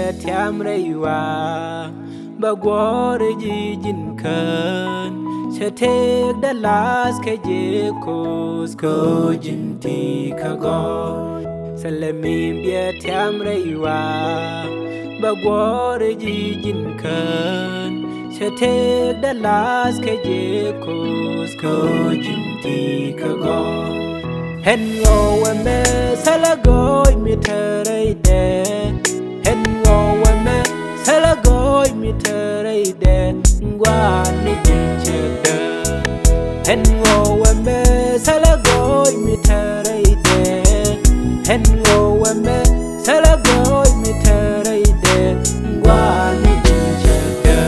biệt tham raywa bagwar ji jin kan sẽ take the last ke je ko jin ti ka go salami biệt tham raywa bagwar ji jin kan sẽ take the last ke je ko jin ti ka go hen ngô me salagoi mi thare de hen ngô me salagoi mi thare de ngwa ni jin cheda hen ngô me salagoi mi thare de hen ngô me salagoi mi thare de ngwa ni jin cheda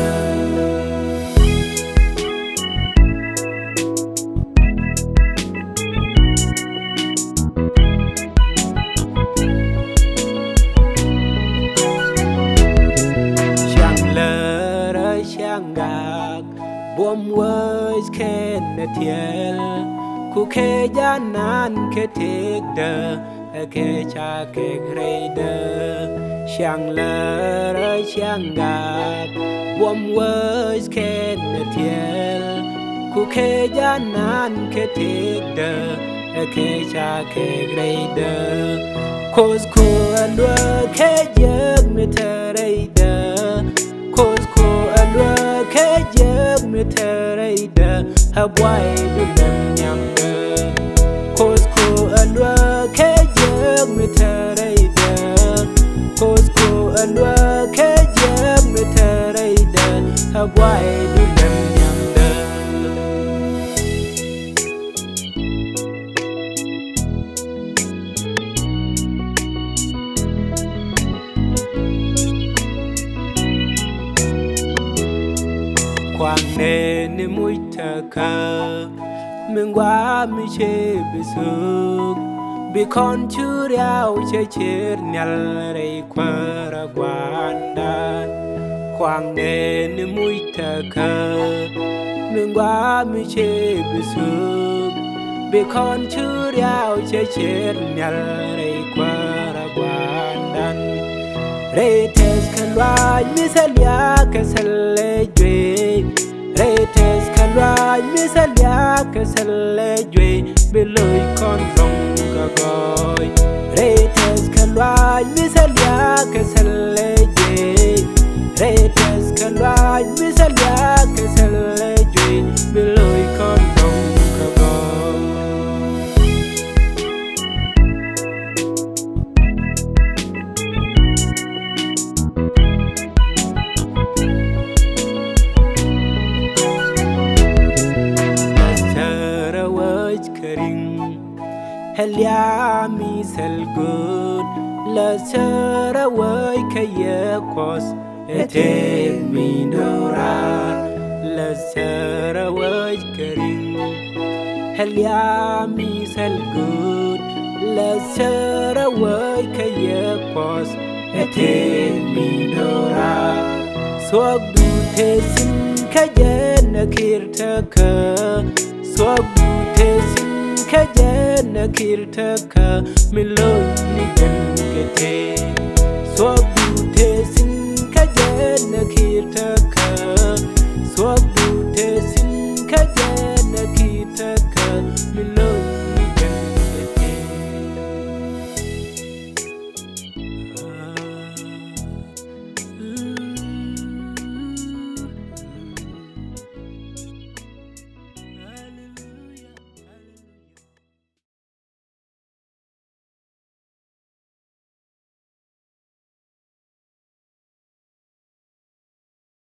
bom was ken tiel ku ke janan ke tek de ke cha ke greide xiang le xiang ga bom was ken tiel ku ke janan ke tek de ke cha ke greide kos ku alwa ke jeg me tereide kos ku alwa ke jeg me tereide habwai du nyam de kos ku alwa ke jeg me tereide kos ku alwa ke jeg me tereide habwai du nyam de quang nên mũi thơ khờ mình qua mi chê bị sụp bị con chưa đeo chơi chết nhal đây qua ra quan đan quang nên mũi thơ khờ mình qua mi chê bị sụp bị con chưa đeo chơi chết nhal đây qua ra quan đan Retes kalwa misalya kasale jwe Retes kalwa misalya kasale jwe Beloy kon rong ka goy Retes kalwa misalya kasale jwe Retes kalwa misalya kasale jwe Beloy kon rong ka goy Helia mi sel good la sera way kaya kos ete mi dora la sera way karing Helia mi sel good la sera way kaya kos ete mi dora swag du tesin kaya nakirtaka swag du tesin kajen kirtaka milon ni ken kete so